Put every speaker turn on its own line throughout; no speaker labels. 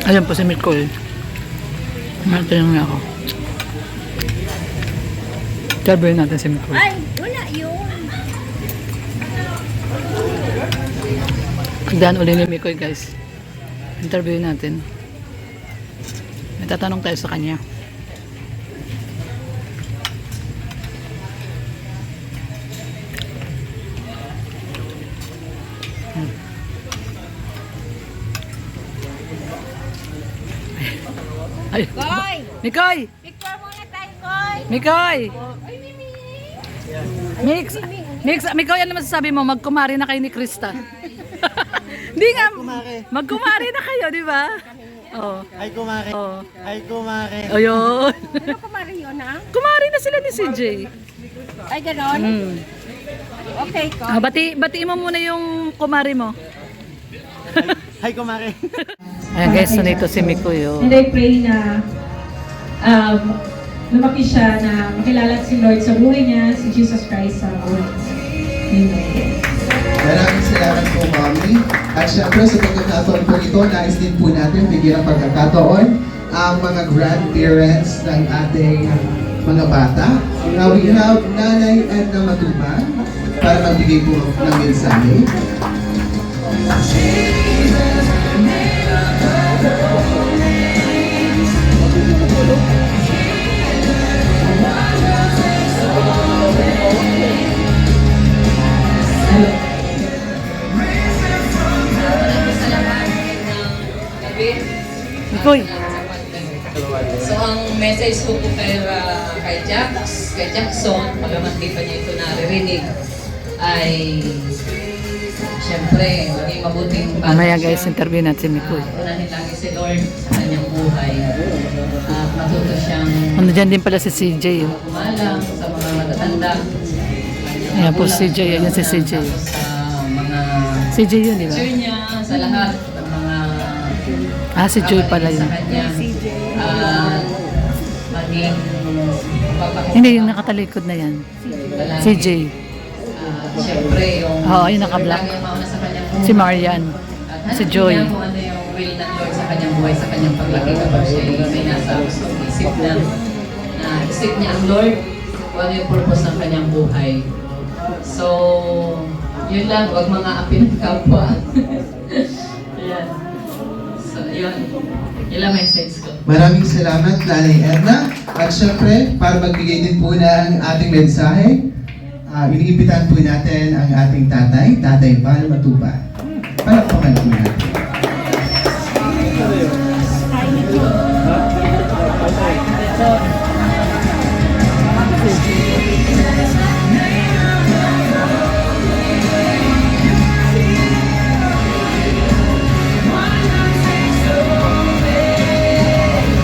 Ayan po si Nicole. Natanong niya ako. Interview natin si Nicole.
Ay, wala yun.
Pagdaan uli ni Mikoy guys. Interview natin. May tatanong tayo sa kanya. Ay,
Koy!
Mikoy!
Picture muna tayo, Koy!
Mikoy!
Ay, Mimi!
Mix! Mix! Mikoy, ano masasabi mo? Magkumari na kayo ni Krista. Hindi nga. Magkumari na kayo, di ba? Oh.
Ay kumare.
Oh.
Ay kumare.
O yun.
Ano kumari yun, ha?
Kumari na sila ni CJ.
Ay, ganon?
Mm.
Okay, Koy.
Ah, bati mo muna yung kumari mo.
Ay kumare.
Ayan guys, nandito si Mikoy. Oh.
And I pray na lumaki siya na makilala si Lord sa buhay niya, si Jesus Christ sa buhay niya. Amen.
Maraming salamat po, Mami. At syempre, sa pagkakataon po ito, nais din po natin bigyan ng pagkakataon ang mga grandparents ng ating mga bata. Now, we have Nanay Edna Matubang para magbigay po ng mensahe.
Mikoy.
So ang message ko po kay Jackson, pagaman di pa niya ito naririnig, ay siyempre maging mabuting bata
Mamaya
siya.
guys, interview natin si Mikoy.
Unahin lagi si Lord sa kanyang buhay. At matuto siyang
Ano dyan din pala si CJ. Oh.
kumalang sa mga matatanda.
Ayan po si CJ. Ayan si CJ.
Sa mga
CJ yun, di ba?
sir niya, sa lahat ng mga
Ah, si Joy pala yun.
sa kanya. At maging
Hindi, yung nakatalikod na yan. CJ.
Siyempre, yung
Oo, yung naka-black.
laging mauna sa kanyang buhay.
Si Marian.
At
Si
hanapin
Joy.
niya kung ano yung will ng Lord sa kanyang buhay, sa kanyang paglaki kapag siya may nasa gustong isip na isip niya ang Lord kung ano yung purpose ng kanyang buhay. So, yun lang, huwag mga api ng kapwa. Ayan. So, yun. Yun lang message ko.
Maraming salamat, Nanay Edna. At syempre, para magbigay din po ng ating mensahe, iniimbitahan po natin ang ating tatay, Tatay Val Matuba. Palakpakan po natin.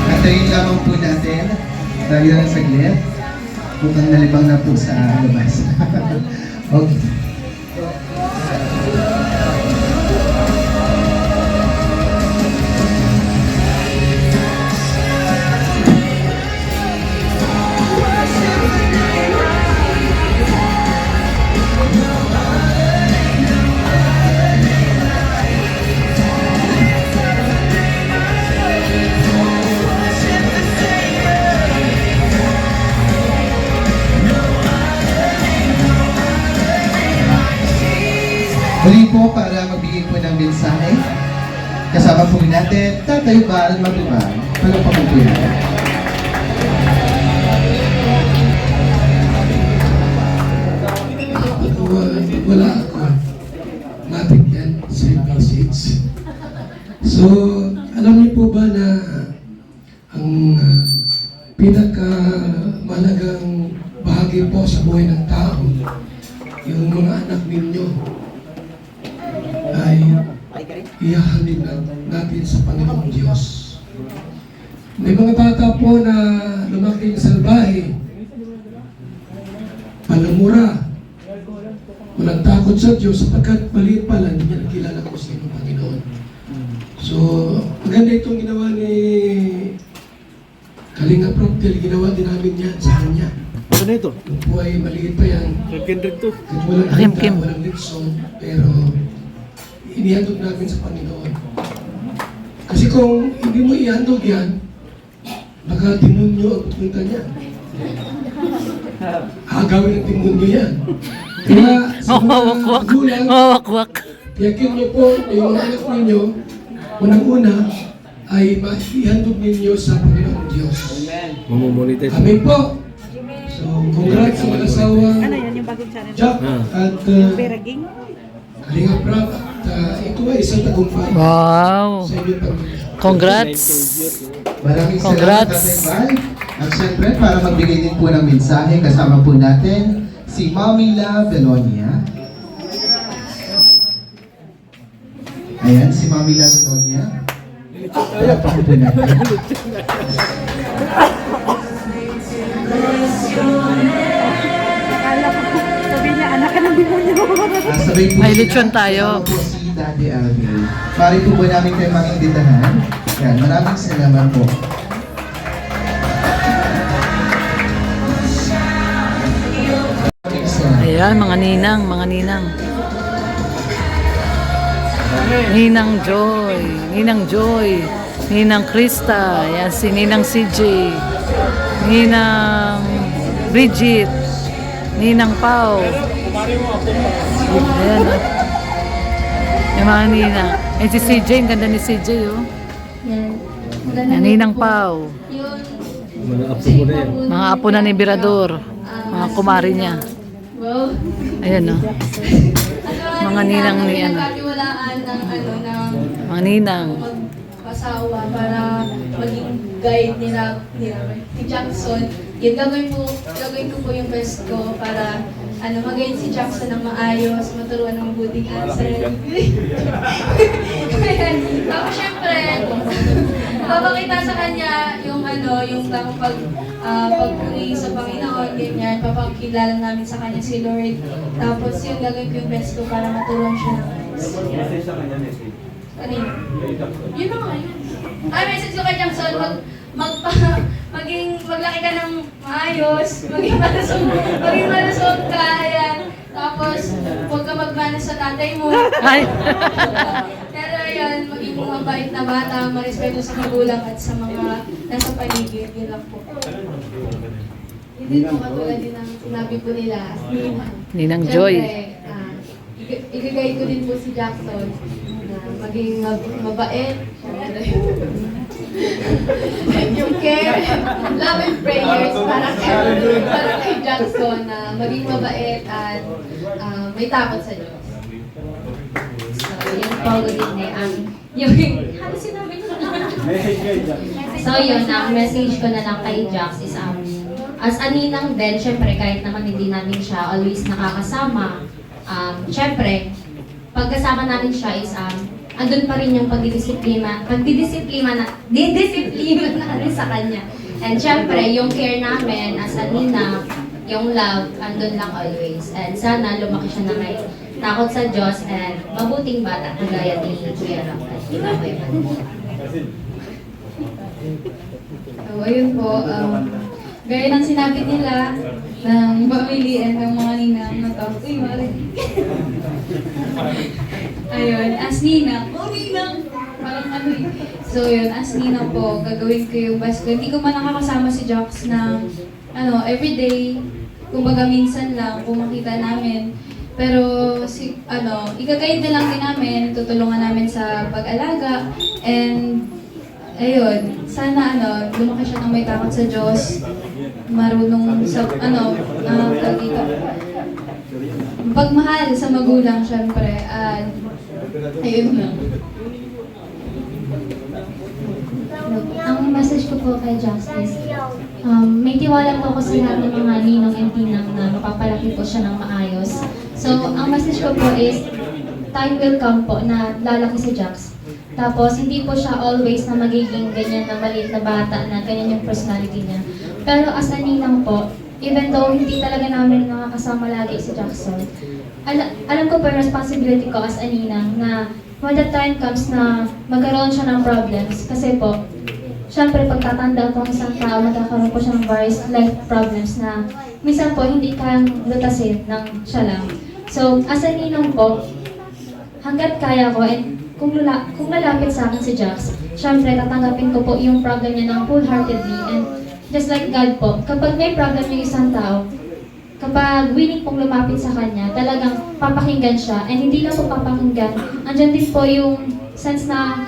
Antayin lamang po natin, dahil lang saglit, mukhang nalibang na po sa labas. Okay. Muli po para magbigay po ng mensahe. Kasama po natin, Tatay Val Matuba. Palakpakan po natin.
Wala ako. Matik yan sa message. So, alam niyo po ba na ang pinakamalagang bahagi po sa buhay ng tao, yung mga anak ninyo, ay ihahalin natin sa Panginoong Diyos. May mga bata po na lumaking salbahe, palamura, walang takot sa Diyos sapagkat maliit pa lang, hindi niya nakilala kung sino ang Panginoon. So, maganda itong ginawa ni Kalinga Prof. Ginawa din namin yan sa kanya.
Ano na ito?
Yung po ay maliit pa yan.
Kindred to.
Kahit walang
Kim,
kita,
Kim.
walang litson, pero inihandog namin sa Panginoon. Kasi kung hindi mo ihandog yan, baka demonyo ang pupunta niya. Agawin ng demonyo yan. Kaya sa mga
Mawakwak.
magulang,
Mawakwak.
tiyakin niyo po na yung mga anak ninyo, unang-una ay maihandog ninyo sa Panginoong Diyos.
Mamomonitor.
Amen po. So, congrats sa mag-asawa Jack at Kalinga Prab. At ito ay isang tagumpay
Wow.
sa inyong pamilya.
Congrats.
Maraming salamat,
Congrats.
Tatay Val. At syempre, para magbigay din po ng mensahe, kasama po natin si Mommy La Belonia. Ayan, si Mommy La Belonia. Para pa po natin. Sabay po
Ay,
sila,
lechon tayo.
kasama po si Daddy Alvin. Pari po ba namin kayo makimbitahan? Yan, maraming salamat po.
Ayan, mga ninang, mga ninang. Ninang Joy, Ninang Joy, Ninang Krista, ayan si Ninang CJ, Ninang Bridget, Ninang Pau. Ayan, oh. Yung mga ninang. Ayan si CJ, ang ganda ni CJ, oh. Ayan, Ninang Pau.
Mga apo mo na yan.
Mga apo na ni Birador, mga kumari niya.
Wow.
Ayan, oh. Mga ninang ni ano.
Nagkatiwalaan ng
Mga ninang.
magpasawa para maging guide nila si Jackson. Yun, gagawin ko po yung best ko para mag-guide si Jackson ng maayos, maturuan ng mabuting answer. Tapos syempre, papakita sa kanya yung yung tamang pagpuri sa Panginoon, ganyan. Papakilala namin sa kanya si Lord. Tapos yun, gagawin ko yung best ko para maturuan siya ng ayos. Kanina? Yun na nga, yun. Ay, message ko kay Jackson, maglaki ka ng maayos, maging malusog ka, ayan. Tapos, huwag ka magmanas sa tatay mo.
Ay.
Pero ayan, maging mabait na bata, marespeto sa magulang at sa mga nasa paligid, yun lang po. Hindi po katulad din ang sinabi po nila,
Ninang Joy.
Igagay ko din po si Jackson na maging mabait. Yung care, love and prayers para kay Jackson na maging mabait at may takot sa Diyos.
So, yun po, good evening. Ano sinabi niyo? So, yun, ang message ko na lang kay Jax is, as a ninang din, syempre, kahit naman hindi namin siya always nakakasama, syempre, pagkasama namin siya is, andun pa rin yung pagdidisiplina natin sa kanya. And syempre, yung care namin as a ninang, yung love, andun lang always. And sana lumaki siya na may takot sa Diyos and mabuting bata kagaya ni Kuya Rock at Ina Boy Manila.
So, ayun po, gaya ng sinabi nila ng pamilian ng mga ninang na to. Uy, mali. Ayun, as ninang, ninang! Parang So, yun, as ninang po, gagawin ko yung best ko. Hindi ko man nakakasama si Jax ng, everyday. Kumbaga minsan lang, kung makita namin. Pero, i-guide na lang din namin, tutulungan namin sa pag-alaga. And, ayun, sana lumaki siya ng may takot sa Diyos, marunong sa, dito, pagmahal sa magulang, syempre, at ayun lang.
Ang message ko po kay Justice, may tiwala po ako sa lahat ng mga ninong and tinang na mapapalaki po siya ng maayos. So, ang message ko po is, time will come po na lalaki si Jax. Tapos, hindi po siya always na magiging ganyan na maliit na bata na ganyan yung personality niya. Pero as a ninang po, even though hindi talaga namin nakakasama lagi si Jackson, alam ko po yung responsibility ko as a ninang na when the time comes na magkaroon siya ng problems, kasi po, syempre pagtatanda po ang isang tao, magkakaroon po siya ng various life problems na minsan po hindi kayang lutasin ng siya lang. So, as a ninang po, hanggat kaya ko, and kung lalapit sa akin si Jax, syempre tatanggapin ko po yung problem niya ng wholeheartedly. And just like God po, kapag may problem yung isang tao, kapag willing pong lumapit sa kanya, talagang papakinggan siya. And hindi lang po papakinggan, andyan din po yung sense na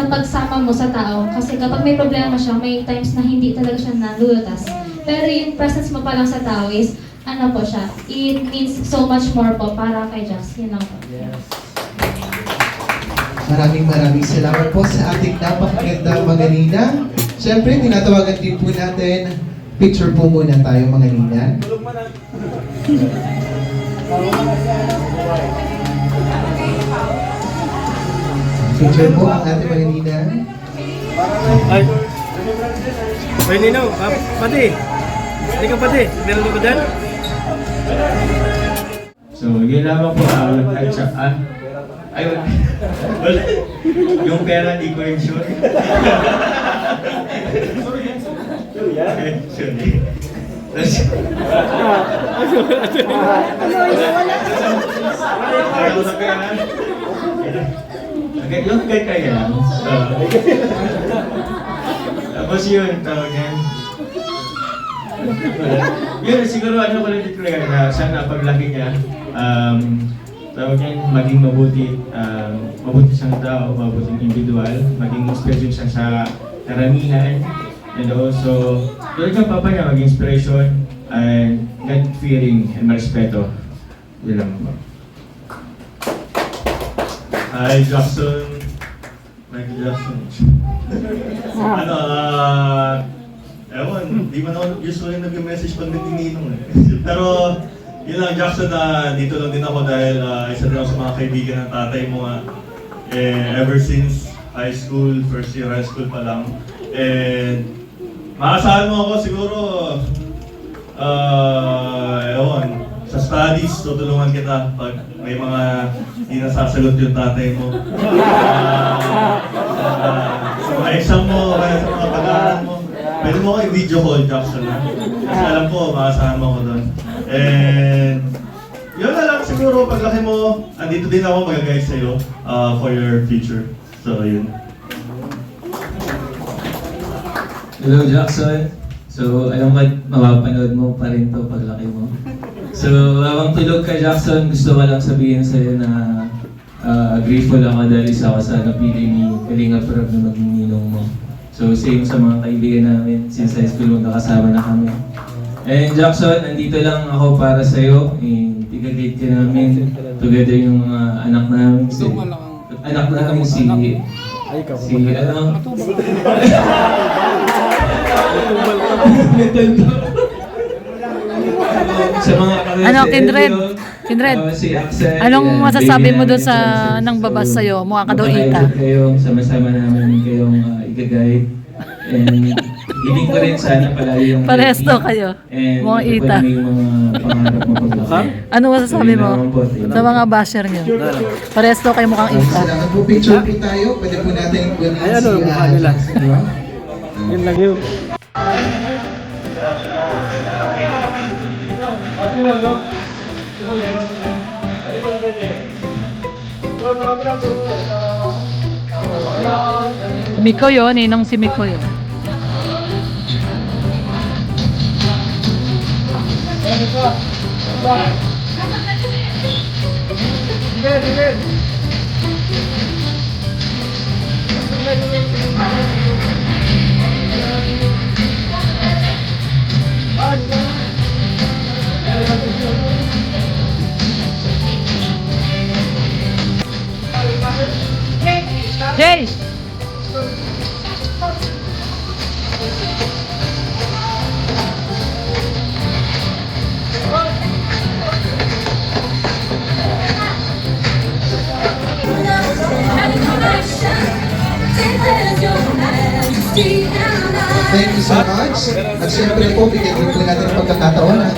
pagsama mo sa tao. Kasi kapag may problema siya, may times na hindi talaga siya nalulutas. Pero yung presence mo pa lang sa tao is, ano po siya, it means so much more po para kay Jax. Yun lang po.
Maraming salamat po sa ating napakagandang mga ninang. Siyempre, tinatawagan din po natin, picture po muna tayo mga ninang. Picture po ang ating mga ninang.
Ay, Nino, pati. Hindi ka pati. Meron ko dyan?
So, yun lamang po at saka, ayun, wala. Yung pera, di ko rin sure. Sorry. Ayun sa pera. Okay, yung kaya lang. Tapos yun, tawag yan. Yun, siguro ano ko lang dito na sana paglaki niya, tawag niya, maging mabuti, mabuti siyang tao, mabuting individual, maging inspiration siya sa karamihan, and also, doon ka papa niya, maging inspiration, and God-fearing and marespeto. Yun lang po.
Hi, Jackson. Michael Jackson. Ewan, di man ako usually nag-message pag nagtininong eh. Pero, yun lang, Jackson, dito lang din ako dahil isa din ako sa mga kaibigan ng tatay mo nga. Ever since high school, first year high school pa lang. And, maasahan mo ako siguro, ewan, sa studies, tutulungan kita pag may mga hindi nasasagot yung tatay mo. Sa mga exam mo, kaya sa mga pag-aaral mo. Pwede mo kayo video call, Jackson, ha? Kasi alam ko, makasama ko doon. And yun na lang siguro, paglaki mo, andito din ako mag-guide sa'yo for your future. So, yun.
Hello, Jackson. So, alam ko mapapanood mo pa rin to paglaki mo. So, habang tulog ka, Jackson, gusto ko lang sabihin sa'yo na grateful ako dahil isa ako sa napili ni Kalinga Prab na magninong mo. So, same sa mga kaibigan namin, since high school magkakasama na kami. And Jackson, nandito lang ako para sa'yo. Tiga-gate ka namin, together yung mga anak namin. Si sa mga
Ano, Kindred, anong masasabi mo doon sa nang babas sa'yo? Mukha ka daw ita.
Kayong sama-sama namin kayong i-guide. And hiling ko rin sana palagi yung
Parehas daw kayo. Mga ita.
Yung mga pangarap mo paglaki.
Ano masasabi mo sa mga basher nyo? Parehas daw kayo mukhang ita.
Salamat po, picture po tayo. Pwede po natin kunin si Jackson.
Yun lang yun.
Miko yun, ninong si Miko yun. Jay!
Thank you so much. At syempre po, bigyan din po natin ang pagkakataon at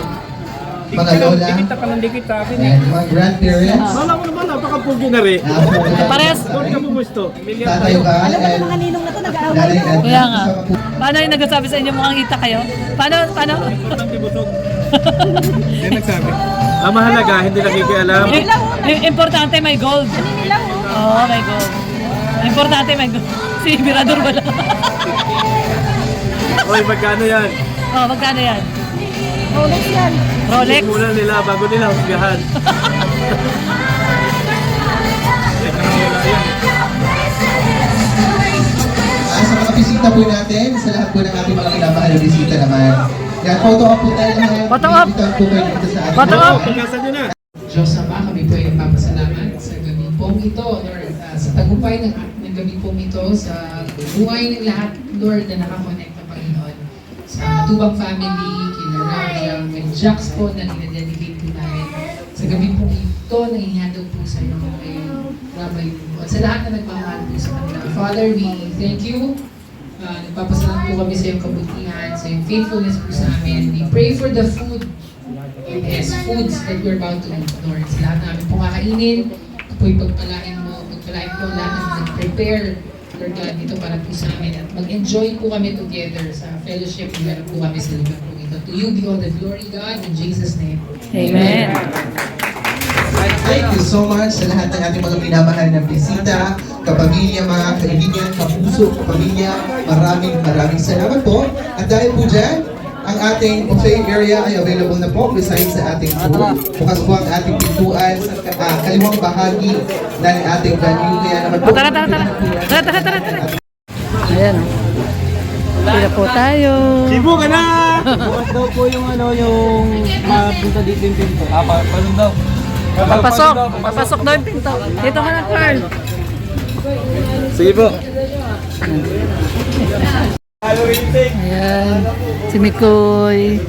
mga lola
Dikita pa ng dikita.
and mga grandparents.
Wala mo naman, napakapugi na rin.
Pares.
Huwag ka bumusto.
Tatayo ka and nanay at
Kaya nga.
kasama po.
Paano yung nagsasabi sa inyo mukhang ita kayo? Paano?
Importante busog. Yan nagsabi. Ang mahalaga, hindi nakikialam.
Importante may gold. Oh, my God. Importante, my God. Si Mirador wala.
Oy, magkano yan?
Oh, magkano yan?
Rolex yan.
Rolex?
Muna nila bago nila husgahan.
Sa mga bisita po natin, sa lahat po ng ating mga minamahal na bisita naman. Yan, photo op po tayo lahat.
Photo op!
Bibitaw po kayo dito sa ating
Photo op!
Pagkasan nyo na.
Diyos Ama, kami po ay nagpapasalamat sa gabi pong ito, Lord, sa tagumpay ng gabi pong ito, sa buhay ng lahat, Lord, na nakakonect na Panginoon. Sa Matubang family, kina Raja, kay Jax po na dinededicate po namin. Sa gabi pong ito, na inihandog po sa inyo kay Rabay po. At sa lahat na nagmamahal po sa kanila. Father, we thank you. Nagpapasalamat po kami sa iyong kabutihan, sa iyong faithfulness po sa amin. We pray for the food. Yes, foods that we're about to eat, Lord. Sa lahat namin po kakainin, ito po'y pagpalain po lahat na nag-prepare, Lord God, dito para po sa amin. At mag-enjoy po kami together sa fellowship. Meron po kami sa lugar po ito. To you be all the glory, God, in Jesus' name.
Amen.
Thank you so much sa lahat ng ating mga minamahal na bisita, kapamilya, mga kaibigan, kapuso, kapamilya. Maraming salamat po. At dahil po dyan, ang ating buffet area ay available na po besides sa ating food. Bukas po ang ating pintuan sa kaliwang bahagi ng ating venue. Kaya naman po.
Tara. Ayan. Pila po tayo.
Sibo ka na! Bukas daw po yung mapunta dito yung pinto. Palong daw.
Papasok daw yung pinto. Dito ka na, Carl.
Sige po.
Ayan. Si Mikoy.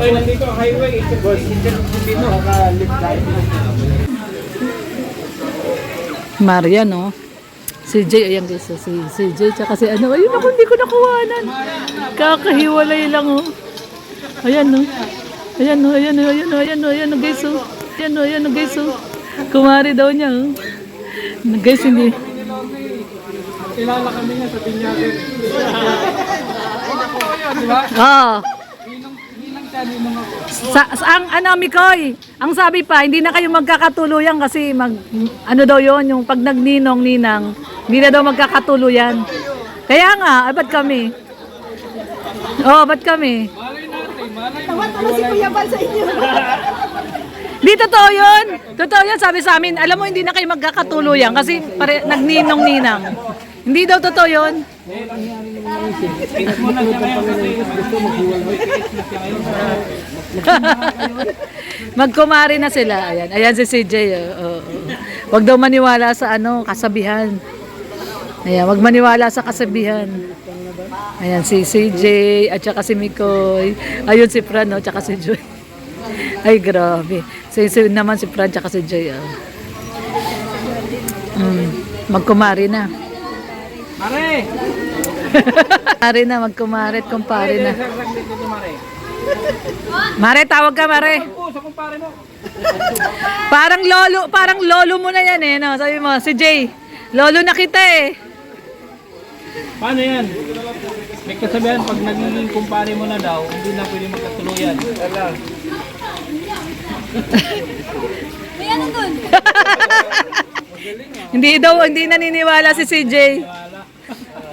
Ay, nandito ang highway. Dito, naka-lift line.
Maria, no? Si Jay, ayan guys. Si Jay, tsaka si ano. Ayun ako, hindi ko nakuhanan. Kakahiwalay lang, oh. Ayan, no? Ayan, guys, oh. Ayan, guys, oh. Kumari daw niya, oh. Guys, hindi.
Kilala kami niya sa Pinyate. Diba?
Oo.
Ninang siya, ninang ako.
Ang ano, Mikoy, ang sabi pa, hindi na kayo magkakatuluyan kasi ano daw yon yung pag nagninong-ninang, hindi na daw magkakatuluyan. Kaya nga, ba't kami? Ba't kami?
Tawa-tawa si Kuya Bal sa inyo.
Di, totoo yun. Totoo yun, sabi sa amin, alam mo, hindi na kayo magkakatuluyan kasi nagninong-ninang. Hindi daw totoo yun. Magkumari na sila. Ayan si CJ. Wag daw maniwala sa kasabihan. Ayan, wag maniwala sa kasabihan. Ayan si CJ at saka si Mikoy. Ayun si Fran, at saka si Joy. Ay, grabe. Naman si Fran at si Joy. Magkumari na.
Mare!
Mare na, magkumarit, kumpare na. Mare, tawag ka, Mare. Parang lolo mo na yan eh, no? Sabi mo, si Jay, lolo na kita eh.
Paano yan? May kasabihan, pag naging kumpare mo na daw, hindi na pwede magkatuluyan.
Hindi naniniwala si CJ.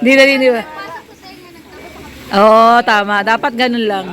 Hindi naniniwala. Oo, tama. Dapat ganun lang.